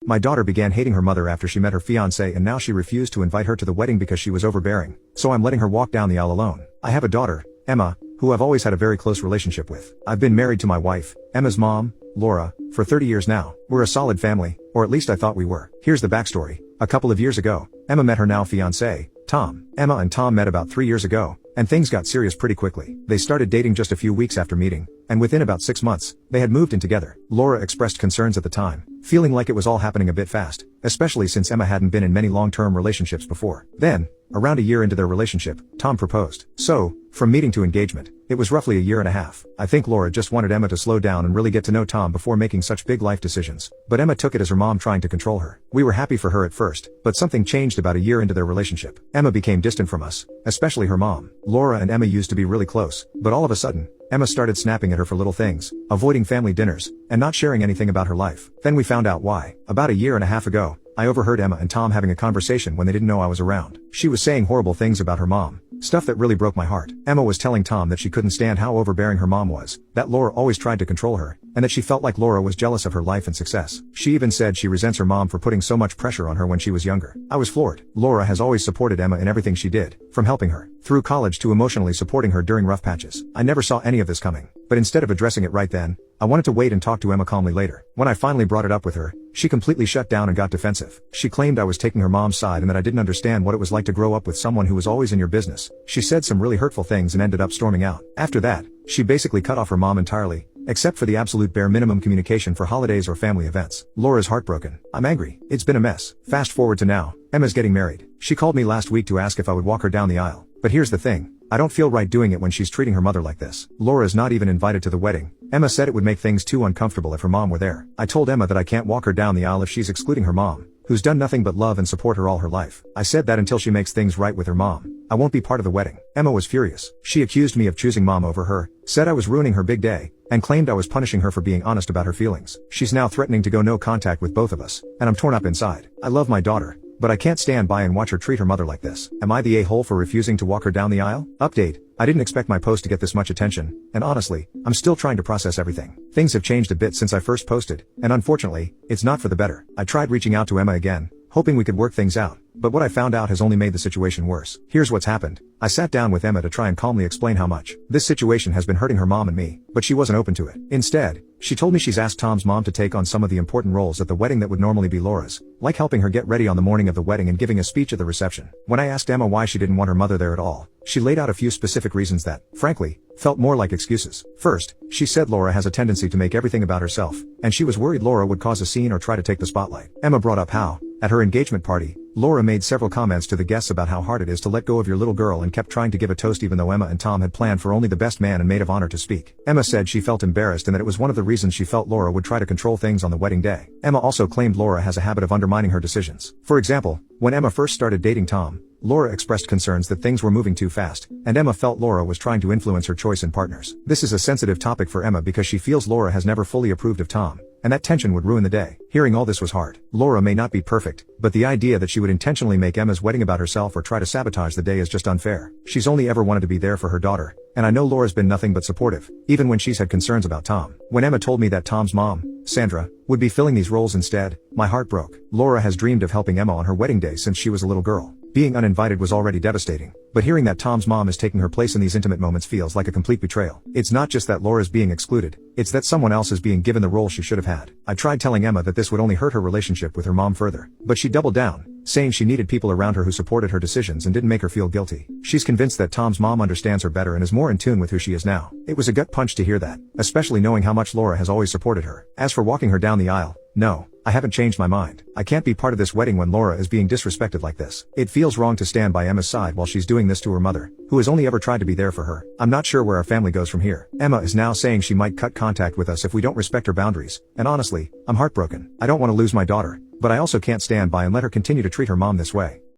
My daughter began hating her mother after she met her fiancé, and now she refused to invite her to the wedding because she was overbearing, so I'm letting her walk down the aisle alone. I have a daughter, Emma, who I've always had a very close relationship with. I've been married to my wife, Emma's mom, Laura, for 30 years now. We're a solid family, or at least I thought we were. Here's the backstory. A couple of years ago, Emma met her now fiancé, Tom. Emma and Tom met about 3 years ago, and things got serious pretty quickly. They started dating just a few weeks after meeting, and within about 6 months, they had moved in together. Laura expressed concerns at the time, feeling like it was all happening a bit fast, especially since Emma hadn't been in many long-term relationships before. Then, around a year into their relationship, Tom proposed. So, from meeting to engagement, it was roughly a year and a half. I think Laura just wanted Emma to slow down and really get to know Tom before making such big life decisions, but Emma took it as her mom trying to control her. We were happy for her at first, but something changed about a year into their relationship. Emma became distant from us, especially her mom. Laura and Emma used to be really close, but all of a sudden, Emma started snapping at her for little things, avoiding family dinners, and not sharing anything about her life. Then we found out why. About a year and a half ago, I overheard Emma and Tom having a conversation when they didn't know I was around. She was saying horrible things about her mom, stuff that really broke my heart. Emma was telling Tom that she couldn't stand how overbearing her mom was, that Laura always tried to control her, and that she felt like Laura was jealous of her life and success. She even said she resents her mom for putting so much pressure on her when she was younger. I was floored. Laura has always supported Emma in everything she did, from helping her through college to emotionally supporting her during rough patches. I never saw any of this coming, but instead of addressing it right then, I wanted to wait and talk to Emma calmly later. When I finally brought it up with her, she completely shut down and got defensive. She claimed I was taking her mom's side and that I didn't understand what it was like to grow up with someone who was always in your business. She said some really hurtful things and ended up storming out. After that, she basically cut off her mom entirely, except for the absolute bare minimum communication for holidays or family events. Laura's heartbroken. I'm angry. It's been a mess. Fast forward to now, Emma's getting married. She called me last week to ask if I would walk her down the aisle. But here's the thing. I don't feel right doing it when she's treating her mother like this. Laura's not even invited to the wedding. Emma said it would make things too uncomfortable if her mom were there. I told Emma that I can't walk her down the aisle if she's excluding her mom, who's done nothing but love and support her all her life. I said that until she makes things right with her mom, I won't be part of the wedding. Emma was furious. She accused me of choosing mom over her, said I was ruining her big day, and claimed I was punishing her for being honest about her feelings. She's now threatening to go no contact with both of us, and I'm torn up inside. I love my daughter, but I can't stand by and watch her treat her mother like this. Am I the a-hole for refusing to walk her down the aisle? Update. I didn't expect my post to get this much attention, and honestly, I'm still trying to process everything. Things have changed a bit since I first posted, and unfortunately, it's not for the better. I tried reaching out to Emma again, hoping we could work things out, but what I found out has only made the situation worse. Here's what's happened. I sat down with Emma to try and calmly explain how much this situation has been hurting her mom and me, but she wasn't open to it. Instead, she told me she's asked Tom's mom to take on some of the important roles at the wedding that would normally be Laura's, like helping her get ready on the morning of the wedding and giving a speech at the reception. When I asked Emma why she didn't want her mother there at all, she laid out a few specific reasons that, frankly, felt more like excuses. First, she said Laura has a tendency to make everything about herself, and she was worried Laura would cause a scene or try to take the spotlight. Emma brought up how, at her engagement party, Laura made several comments to the guests about how hard it is to let go of your little girl and kept trying to give a toast even though Emma and Tom had planned for only the best man and maid of honor to speak. Emma said she felt embarrassed and that it was one of the reasons she felt Laura would try to control things on the wedding day. Emma also claimed Laura has a habit of undermining her decisions. For example, when Emma first started dating Tom, Laura expressed concerns that things were moving too fast, and Emma felt Laura was trying to influence her choice in partners. This is a sensitive topic for Emma because she feels Laura has never fully approved of Tom, and that tension would ruin the day. Hearing all this was hard. Laura may not be perfect, but the idea that she would intentionally make Emma's wedding about herself or try to sabotage the day is just unfair. She's only ever wanted to be there for her daughter, and I know Laura's been nothing but supportive, even when she's had concerns about Tom. When Emma told me that Tom's mom, Sandra, would be filling these roles instead, my heart broke. Laura has dreamed of helping Emma on her wedding day since she was a little girl. Being uninvited was already devastating, but hearing that Tom's mom is taking her place in these intimate moments feels like a complete betrayal. It's not just that Laura's being excluded, it's that someone else is being given the role she should have had. I tried telling Emma that this would only hurt her relationship with her mom further, but she doubled down, saying she needed people around her who supported her decisions and didn't make her feel guilty. She's convinced that Tom's mom understands her better and is more in tune with who she is now. It was a gut punch to hear that, especially knowing how much Laura has always supported her. As for walking her down the aisle, no, I haven't changed my mind. I can't be part of this wedding when Laura is being disrespected like this. It feels wrong to stand by Emma's side while she's doing this to her mother, who has only ever tried to be there for her. I'm not sure where our family goes from here. Emma is now saying she might cut contact with us if we don't respect her boundaries, and honestly, I'm heartbroken. I don't want to lose my daughter, but I also can't stand by and let her continue to treat her mom this way.